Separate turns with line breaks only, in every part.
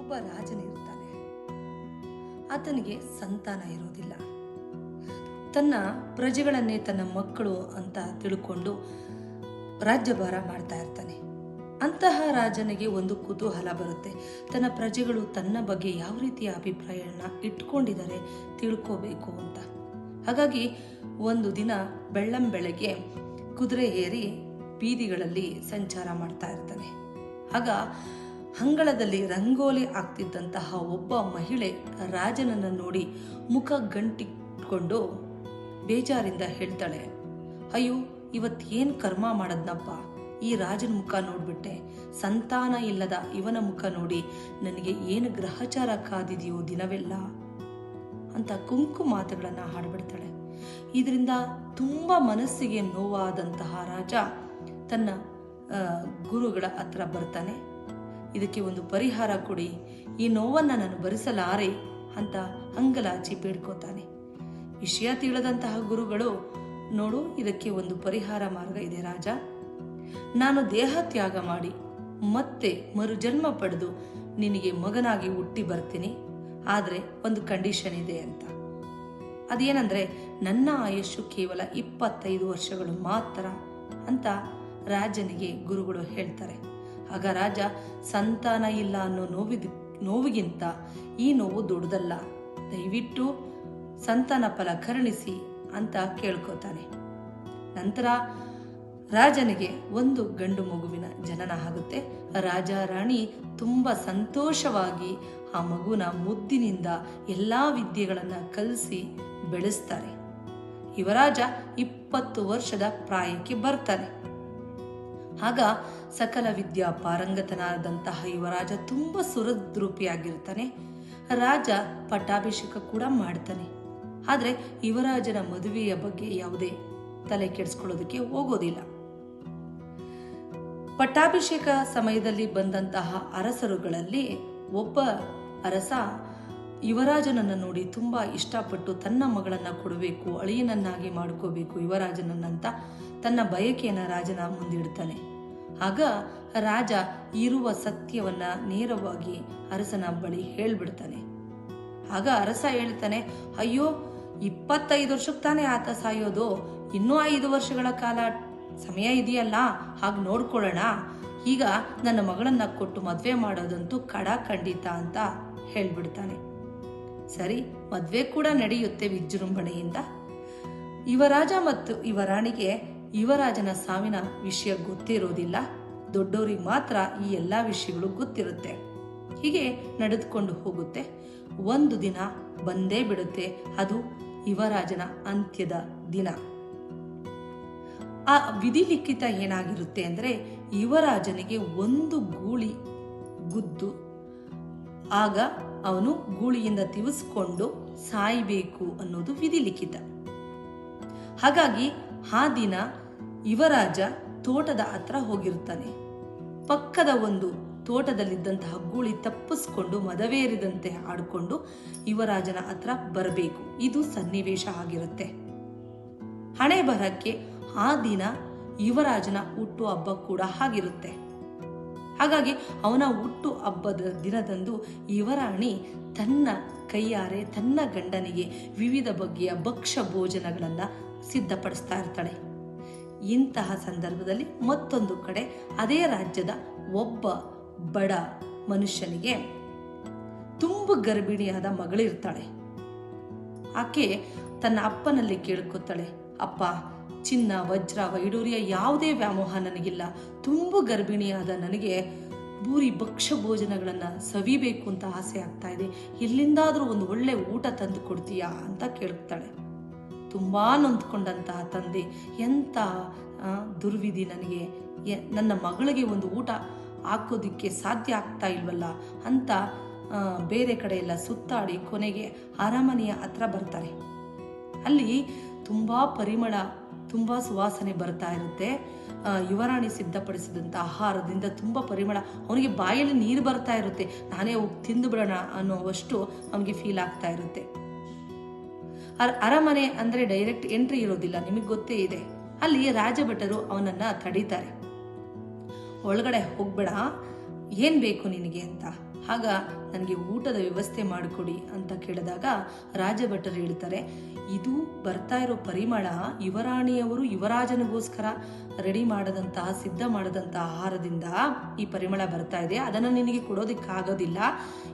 ಒಬ್ಬ ರಾಜನಿರ್ತಾನೆ. ಆತನಿಗೆ ಸಂತಾನ ಇರೋದಿಲ್ಲ. ತನ್ನ ಪ್ರಜೆಗಳನ್ನೇ ತನ್ನ ಮಕ್ಕಳು ಅಂತ ತಿಳ್ಕೊಂಡು ರಾಜ್ಯಭಾರ ಮಾಡ್ತಾ ಇರ್ತಾನೆ. ಅಂತಹ ರಾಜನಿಗೆ ಒಂದು ಕುತೂಹಲ ಬರುತ್ತೆ. ತನ್ನ ಪ್ರಜೆಗಳು ತನ್ನ ಬಗ್ಗೆ ಯಾವ ರೀತಿಯ ಅಭಿಪ್ರಾಯನ ಇಟ್ಕೊಂಡಿದ್ದಾರೆ ತಿಳ್ಕೋಬೇಕು ಅಂತ. ಹಾಗಾಗಿ ಒಂದು ದಿನ ಬೆಳ್ಳಂಬೆಳಗ್ಗೆ ಕುದುರೆ ಏರಿ ಬೀದಿಗಳಲ್ಲಿ ಸಂಚಾರ ಮಾಡ್ತಾ ಇರ್ತಾನೆ. ಆಗ ಅಂಗಳದಲ್ಲಿ ರಂಗೋಲಿ ಆಗ್ತಿದ್ದಂತಹ ಒಬ್ಬ ಮಹಿಳೆ ರಾಜನನ್ನು ನೋಡಿ ಮುಖ ಗಂಟಿಟ್ಕೊಂಡು ಬೇಜಾರಿಂದ ಹೇಳ್ತಾಳೆ, ಅಯ್ಯೋ, ಇವತ್ತೇನು ಕರ್ಮ ಮಾಡದ್ನಪ್ಪ, ಈ ರಾಜನ ಮುಖ ನೋಡ್ಬಿಟ್ಟೆ. ಸಂತಾನ ಇಲ್ಲದ ಇವನ ಮುಖ ನೋಡಿ ನನಗೆ ಏನು ಗ್ರಹಚಾರ ಕಾದಿದೆಯೋ ದಿನವೆಲ್ಲ ಅಂತ ಕುಂಕು ಮಾತುಗಳನ್ನು ಹಾಡ್ಬಿಡ್ತಾಳೆ. ಇದರಿಂದ ತುಂಬ ಮನಸ್ಸಿಗೆ ನೋವಾದಂತಹ ರಾಜ ತನ್ನ ಗುರುಗಳ ಹತ್ರ ಬರ್ತಾನೆ. ಇದಕ್ಕೆ ಒಂದು ಪರಿಹಾರ ಕೊಡಿ, ಈ ನೋವನ್ನು ನಾನು ಭರಿಸಲಾರೆ ಅಂತ ಅಂಗಲಾಚಿ ಬೇಡ್ಕೋತಾನೆ. ವಿಷಯ ತಿಳಿದಂತಹ ಗುರುಗಳು, ನೋಡು, ಇದಕ್ಕೆ ಒಂದು ಪರಿಹಾರ ಮಾರ್ಗ ಇದೆ ರಾಜ. ನಾನು ದೇಹ ತ್ಯಾಗ ಮಾಡಿ ಮತ್ತೆ ಮರುಜನ್ಮ ಪಡೆದು ನಿನಗೆ ಮಗನಾಗಿ ಹುಟ್ಟಿ ಬರ್ತೀನಿ. ಆದರೆ ಒಂದು ಕಂಡೀಷನ್ ಇದೆ ಅಂತ. ಅದೇನಂದ್ರೆ ನನ್ನ ಆಯುಷ್ಯು ಕೇವಲ 25 ವರ್ಷಗಳು ಮಾತ್ರ ಅಂತ ರಾಜನಿಗೆ ಗುರುಗಳು ಹೇಳ್ತಾರೆ. ಆಗ ರಾಜ, ಸಂತಾನ ಇಲ್ಲ ಅನ್ನೋ ನೋವಿಗಿಂತ ಈ ನೋವು ದೊಡ್ಡದಲ್ಲ, ದಯವಿಟ್ಟು ಸಂತಾನ ಫಲ ಕರುಣಿಸಿ ಅಂತ ಕೇಳ್ಕೋತಾನೆ. ನಂತರ ರಾಜನಿಗೆ ಒಂದು ಗಂಡು ಮಗುವಿನ ಜನನ ಆಗುತ್ತೆ. ರಾಜ ರಾಣಿ ತುಂಬ ಸಂತೋಷವಾಗಿ ಆ ಮಗುನ ಮುದ್ದಿನಿಂದ ಎಲ್ಲ ವಿದ್ಯೆಗಳನ್ನು ಕಲಿಸಿ ಬೆಳೆಸ್ತಾರೆ. ಯುವರಾಜ 20 ವರ್ಷದ ಪ್ರಾಯಕ್ಕೆ ಬರ್ತಾನೆ. ಆಗ ಸಕಲ ವಿದ್ಯಾ ಪಾರಂಗತನಾದಂತಹ ಯುವರಾಜ ತುಂಬ ಸುರದ್ರೂಪಿಯಾಗಿರ್ತಾನೆ. ರಾಜ ಪಟ್ಟಾಭಿಷೇಕ ಕೂಡ ಮಾಡ್ತಾನೆ. ಆದರೆ ಯುವರಾಜನ ಮದುವೆಯ ಬಗ್ಗೆ ಯಾವುದೇ ತಲೆ ಕೆಡಿಸ್ಕೊಳ್ಳೋದಕ್ಕೆ ಹೋಗೋದಿಲ್ಲ. ಪಟ್ಟಾಭಿಷೇಕ ಸಮಯದಲ್ಲಿ ಬಂದಂತಹ ಅರಸರುಗಳಲ್ಲಿ ಒಬ್ಬ ಅರಸ ಯುವರಾಜನನ್ನು ನೋಡಿ ತುಂಬ ಇಷ್ಟಪಟ್ಟು ತನ್ನ ಮಗಳನ್ನ ಕೊಡಬೇಕು, ಅಳಿಯನನ್ನಾಗಿ ಮಾಡ್ಕೋಬೇಕು ಯುವರಾಜನನ್ನಂತ ತನ್ನ ಬಯಕೆಯನ್ನು ರಾಜನ ಮುಂದಿಡ್ತಾನೆ. ಆಗ ರಾಜ ಇರುವ ಸತ್ಯವನ್ನ ನೇರವಾಗಿ ಅರಸನ ಬಳಿ ಹೇಳ್ಬಿಡ್ತಾನೆ. ಆಗ ಅರಸ ಹೇಳ್ತಾನೆ, ಅಯ್ಯೋ, 25 ವರ್ಷಕ್ಕೆ ತಾನೇ ಆತ ಸಾಯೋದು, ಇನ್ನೂ 5 ವರ್ಷಗಳ ಕಾಲ ಸಮಯ ಇದೆಯಲ್ಲ, ಹಾಗೆ ನೋಡ್ಕೊಳ್ಳೋಣ. ಈಗ ನನ್ನ ಮಗಳನ್ನ ಕೊಟ್ಟು ಮದುವೆ ಮಾಡೋದಂತೂ ಖಂಡಿತ ಅಂತ ಹೇಳ್ಬಿಡ್ತಾನೆ. ಸರಿ, ಮದುವೆ ಕೂಡ ನಡೆಯುತ್ತೆ ವಿಜೃಂಭಣೆಯಿಂದ. ಯುವರಾಜ ಮತ್ತು ಯುವರಾಣಿಗೆ ಯುವರಾಜನ ಸಾವಿನ ವಿಷಯ ಗೊತ್ತಿರೋದಿಲ್ಲ. ದೊಡ್ಡವರಿಗೆ ಮಾತ್ರ ಈ ಎಲ್ಲ ವಿಷಯಗಳು ಗೊತ್ತಿರುತ್ತೆ. ಹೀಗೆ ನಡೆದುಕೊಂಡು ಹೋಗುತ್ತೆ. ಒಂದು ದಿನ ಬಂದೇ ಬಿಡುತ್ತೆ. ಅದು ಯುವರಾಜನ ಅಂತ್ಯದ ದಿನ. ಆ ವಿಧಿಲಿಖಿತ ಏನಾಗಿರುತ್ತೆ ಅಂದರೆ, ಯುವರಾಜನಿಗೆ ಒಂದು ಗೂಳಿ ಗುದ್ದು ಆಗ ಅವನು ಗೂಳಿಯಿಂದ ತಿವಿಸ್ಕೊಂಡು ಸಾಯಬೇಕು ಅನ್ನೋದು ವಿಧಿಲಿಖಿತ. ಹಾಗಾಗಿ ಆ ದಿನ ಯುವರಾಜ ತೋಟದ ಹತ್ರ ಹೋಗಿರ್ತಾನೆ. ಪಕ್ಕದ ಒಂದು ತೋಟದಲ್ಲಿದ್ದಂತಹ ಗೂಳಿ ತಪ್ಪಿಸ್ಕೊಂಡು ಮದವೇರಿದಂತೆ ಆಡಿಕೊಂಡು ಯುವರಾಜನ ಹತ್ರ ಬರಬೇಕು. ಇದು ಸನ್ನಿವೇಶ ಆಗಿರುತ್ತೆ. ಹಣೆ ಬರಕ್ಕೆ ಆ ದಿನ ಯುವರಾಜನ ಹುಟ್ಟು ಹಬ್ಬ ಕೂಡ ಆಗಿರುತ್ತೆ. ಹಾಗಾಗಿ ಅವನ ಹುಟ್ಟು ಹಬ್ಬದ ದಿನದಂದು ಯುವರಾಣಿ ತನ್ನ ಕೈಯಾರೆ ತನ್ನ ಗಂಡನಿಗೆ ವಿವಿಧ ಬಗೆಯ ಭಕ್ಷ್ಯ ಭೋಜನಗಳನ್ನು ಸಿದ್ಧಪಡಿಸ್ತಾ ಇರ್ತಾಳೆ. ಇಂತಹ ಸಂದರ್ಭದಲ್ಲಿ ಮತ್ತೊಂದು ಕಡೆ ಅದೇ ರಾಜ್ಯದ ಒಬ್ಬ ಬಡ ಮನುಷ್ಯನಿಗೆ ತುಂಬ ಗರ್ಭಿಣಿಯಾದ ಮಗಳಿರ್ತಾಳೆ. ಆಕೆ ತನ್ನ ಅಪ್ಪನಲ್ಲಿ ಕೇಳ್ಕೊತಾಳೆ, ಅಪ್ಪ, ಚಿನ್ನ, ವಜ್ರ, ವೈಡೂರ್ಯ ಯಾವುದೇ ವ್ಯಾಮೋಹ ನನಗಿಲ್ಲ. ತುಂಬ ಗರ್ಭಿಣಿಯಾದ ನನಗೆ ಬೂರಿ ಭಕ್ಷ್ಯ ಭೋಜನಗಳನ್ನು ಸವಿಬೇಕು ಅಂತ ಆಸೆ ಆಗ್ತಾ ಇದೆ. ಎಲ್ಲಿಂದಾದರೂ ಒಂದು ಒಳ್ಳೆ ಊಟ ತಂದು ಕೊಡ್ತೀಯಾ ಅಂತ ಕೇಳ್ತಾಳೆ. ತುಂಬ ನೊಂದ್ಕೊಂಡಂತಹ ತಂದೆ, ಎಂಥ ದುರ್ವಿಧಿ ನನಗೆ, ನನ್ನ ಮಗಳಿಗೆ ಒಂದು ಊಟ ಹಾಕೋದಿಕ್ಕೆ ಸಾಧ್ಯ ಆಗ್ತಾ ಇಲ್ವಲ್ಲ ಅಂತ ಬೇರೆ ಕಡೆ ಎಲ್ಲ ಸುತ್ತಾಡಿ ಕೊನೆಗೆ ಅರಮನೆಯ ಹತ್ರ ಬರ್ತಾರೆ. ಅಲ್ಲಿ ತುಂಬ ಪರಿಮಳ, ತುಂಬ ಸುವಾಸನೆ ಬರ್ತಾ ಇರುತ್ತೆ. ಯುವರಾಣಿ ಸಿದ್ಧಪಡಿಸಿದಂಥ ಆಹಾರದಿಂದ ತುಂಬ ಪರಿಮಳ. ಅವನಿಗೆ ಬಾಯಲ್ಲಿ ನೀರು ಬರ್ತಾ ಇರುತ್ತೆ. ನಾನೇ ಹೋಗಿ ತಿಂದು ಬಿಡೋಣ ಅನ್ನೋವಷ್ಟು ಅವನಿಗೆ ಫೀಲ್ ಆಗ್ತಾ ಇರುತ್ತೆ. ಅರಮನೆ ಅಂದರೆ ಡೈರೆಕ್ಟ್ ಎಂಟ್ರಿ ಇರೋದಿಲ್ಲ, ನಿಮಗೆ ಗೊತ್ತೇ ಇದೆ. ಅಲ್ಲಿ ರಾಜಭಟರು ಅವನನ್ನು ತಡೀತಾರೆ. ಒಳಗಡೆ ಹೋಗ್ಬೇಡ, ಏನು ಬೇಕು ನಿನಗೆ ಅಂತ. ಆಗ ನನಗೆ ಊಟದ ವ್ಯವಸ್ಥೆ ಮಾಡಿಕೊಡಿ ಅಂತ ಕೇಳಿದಾಗ ರಾಜಭಟರು ಹೇಳ್ತಾರೆ, ಇದು ಬರ್ತಾ ಇರೋ ಪರಿಮಳ ಯುವರಾಣಿಯವರು ಯುವರಾಜನಿಗೋಸ್ಕರ ರೆಡಿ ಮಾಡದಂತಹ ಸಿದ್ಧ ಮಾಡದಂತಹ ಆಹಾರದಿಂದ ಈ ಪರಿಮಳ ಬರ್ತಾ ಇದೆ. ಅದನ್ನು ನಿನಗೆ ಕೊಡೋದಕ್ಕಾಗೋದಿಲ್ಲ.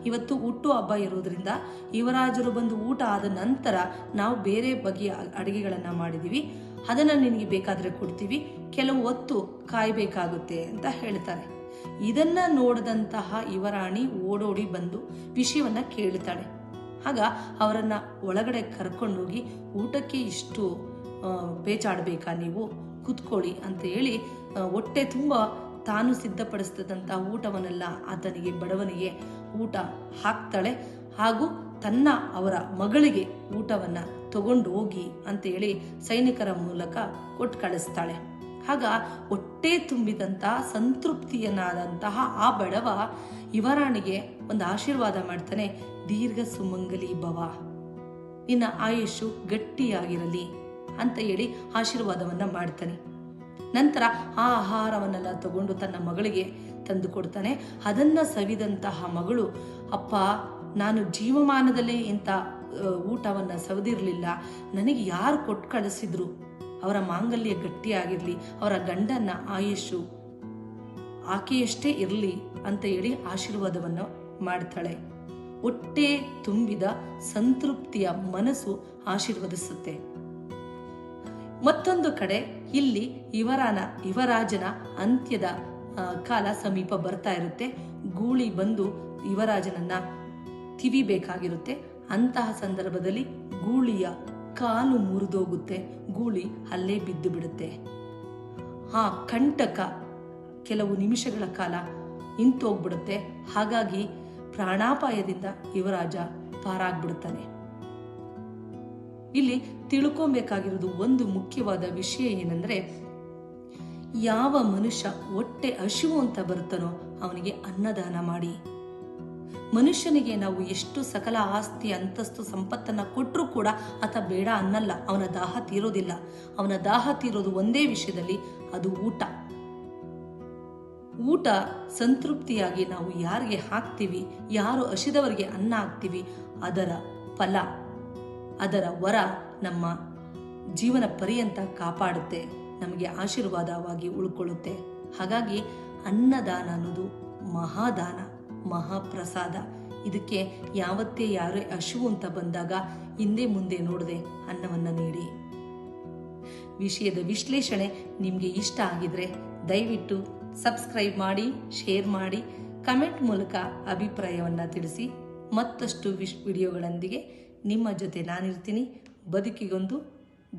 ಇವತ್ತು ಹುಟ್ಟು ಹಬ್ಬ ಇರೋದ್ರಿಂದ ಯುವರಾಜರು ಬಂದು ಊಟ ಆದ ನಂತರ ನಾವು ಬೇರೆ ಬಗೆಯ ಅಡುಗೆಗಳನ್ನು ಮಾಡಿದ್ದೀವಿ, ಅದನ್ನು ನಿನಗೆ ಬೇಕಾದರೆ ಕೊಡ್ತೀವಿ, ಕೆಲವು ಹೊತ್ತು ಕಾಯಬೇಕಾಗುತ್ತೆ ಅಂತ ಹೇಳ್ತಾರೆ. ಇದನ್ನ ನೋಡಿದಂತಹ ಯುವರಾಣಿ ಓಡೋಡಿ ಬಂದು ವಿಷಯವನ್ನ ಕೇಳ್ತಾಳೆ. ಆಗ ಅವರನ್ನ ಒಳಗಡೆ ಕರ್ಕೊಂಡೋಗಿ, ಊಟಕ್ಕೆ ಇಷ್ಟು ಬೇಚಾಡಬೇಕಾ, ನೀವು ಕೂತ್ಕೊಳ್ಳಿ ಅಂತ ಹೇಳಿ ಹೊಟ್ಟೆ ತುಂಬ ತಾನು ಸಿದ್ಧಪಡಿಸಿದಂತಹ ಊಟವನ್ನೆಲ್ಲ ಆತನಿಗೆ, ಬಡವನಿಗೆ ಊಟ ಹಾಕ್ತಾಳೆ. ಹಾಗೂ ಅವರ ಮಗಳಿಗೆ ಊಟವನ್ನ ತಗೊಂಡು ಹೋಗಿ ಅಂತ ಹೇಳಿ ಸೈನಿಕರ ಮೂಲಕ ಕೊಟ್ಟು ಕಳಿಸ್ತಾಳೆ. ಆಗ ಹೊಟ್ಟೆ ತುಂಬಿದಂತಹ ಸಂತೃಪ್ತಿಯನ್ನಾದಂತಹ ಆ ಬಡವ ಯುವರಾಣಿಗೆ ಒಂದು ಆಶೀರ್ವಾದ ಮಾಡ್ತಾನೆ. ದೀರ್ಘ ಸುಮಂಗಲಿ ಭವ, ನಿನ್ನ ಆಯುಷು ಗಟ್ಟಿಯಾಗಿರಲಿ ಅಂತ ಹೇಳಿ ಆಶೀರ್ವಾದವನ್ನ ಮಾಡ್ತಾನೆ. ನಂತರ ಆ ಆಹಾರವನ್ನೆಲ್ಲ ತಗೊಂಡು ತನ್ನ ಮಗಳಿಗೆ ತಂದು ಕೊಡ್ತಾನೆ. ಅದನ್ನ ಸವಿದಂತಹ ಮಗಳು, ಅಪ್ಪ, ನಾನು ಜೀವಮಾನದಲ್ಲೇ ಇಂಥ ಊಟವನ್ನ ಸವಿದಿರಲಿಲ್ಲ, ನನಗೆ ಯಾರು ಕೊಟ್ಟು ಕಳಿಸಿದ್ರು, ಅವರ ಮಾಂಗಲ್ಯ ಗಟ್ಟಿಯಾಗಿರ್ಲಿ, ಅವರ ಗಂಡನ ಆಯುಷು ಆಕೆಯಷ್ಟೇ ಇರಲಿ ಅಂತ ಹೇಳಿ ಆಶೀರ್ವಾದವನ್ನು ಮಾಡ್ತಾಳೆ. ಹೊಟ್ಟೆ ತುಂಬಿದ ಸಂತೃಪ್ತಿಯ ಮನಸ್ಸು ಆಶೀರ್ವದಿಸುತ್ತೆ. ಮತ್ತೊಂದು ಕಡೆ ಇಲ್ಲಿ ಯುವರಾಜನ ಅಂತ್ಯದ ಕಾಲ ಸಮೀಪ ಬರ್ತಾ ಇರುತ್ತೆ. ಗೂಳಿ ಬಂದು ಯುವರಾಜನನ್ನ ತಿವಿಬೇಕಾಗಿರುತ್ತೆ. ಅಂತಹ ಸಂದರ್ಭದಲ್ಲಿ ಗೂಳಿಯ ಕಾಲು ಮುರಿದೋಗುತ್ತೆ, ಗೂಳಿ ಅಲ್ಲೇ ಬಿದ್ದು ಬಿಡುತ್ತೆ. ಆ ಕಂಟಕ ಕೆಲವು ನಿಮಿಷಗಳ ಕಾಲ ನಿಂತೋಗ್ಬಿಡುತ್ತೆ. ಹಾಗಾಗಿ ಪ್ರಾಣಾಪಾಯದಿಂದ ಯುವರಾಜ ಪಾರಾಗ್ಬಿಡುತ್ತಾನೆ. ಇಲ್ಲಿ ತಿಳ್ಕೊಬೇಕಾಗಿರೋದು ಒಂದು ಮುಖ್ಯವಾದ ವಿಷಯ ಏನಂದ್ರೆ, ಯಾವ ಮನುಷ್ಯ ಹೊಟ್ಟೆ ಹಸಿವು ಅಂತ ಬರುತ್ತಾನೋ ಅವನಿಗೆ ಅನ್ನದಾನ ಮಾಡಿ. ಮನುಷ್ಯನಿಗೆ ನಾವು ಎಷ್ಟು ಸಕಲ ಆಸ್ತಿ ಅಂತಸ್ತು ಸಂಪತ್ತನ್ನ ಕೊಟ್ಟರೂ ಕೂಡ ಆತ ಬೇಡ ಅನ್ನಲ್ಲ, ಅವನ ದಾಹ ತೀರೋದಿಲ್ಲ. ಅವನ ದಾಹ ತೀರೋದು ಒಂದೇ ವಿಷಯದಲ್ಲಿ, ಅದು ಊಟ. ಊಟ ಸಂತೃಪ್ತಿಯಾಗಿ ನಾವು ಯಾರಿಗೆ ಹಾಕ್ತೀವಿ, ಯಾರು ಹಸಿದವರಿಗೆ ಅನ್ನ ಹಾಕ್ತೀವಿ, ಅದರ ಫಲ, ಅದರ ವರ ನಮ್ಮ ಜೀವನ ಪರ್ಯಂತ ಕಾಪಾಡುತ್ತೆ, ನಮಗೆ ಆಶೀರ್ವಾದವಾಗಿ ಉಳ್ಕೊಳ್ಳುತ್ತೆ. ಹಾಗಾಗಿ ಅನ್ನದಾನ ಅನ್ನೋದು ಮಹಾದಾನ, ಮಹಾಪ್ರಸಾದ. ಇದಕ್ಕೆ ಯಾವತ್ತೇ ಯಾರೇ ಹಸಿವು ಅಂತ ಬಂದಾಗ ಹಿಂದೆ ಮುಂದೆ ನೋಡದೆ ಅನ್ನವನ್ನ ನೀಡಿ. ವಿಷಯದ ವಿಶ್ಲೇಷಣೆ ನಿಮಗೆ ಇಷ್ಟ ಆಗಿದ್ರೆ ದಯವಿಟ್ಟು ಸಬ್ಸ್ಕ್ರೈಬ್ ಮಾಡಿ, ಶೇರ್ ಮಾಡಿ, ಕಮೆಂಟ್ ಮೂಲಕ ಅಭಿಪ್ರಾಯವನ್ನ ತಿಳಿಸಿ. ಮತ್ತಷ್ಟು ವಿಡಿಯೋಗಳೊಂದಿಗೆ ನಿಮ್ಮ ಜೊತೆ ನಾನಿರ್ತೀನಿ. ಬದುಕಿಗೊಂದು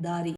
ದಾರಿ.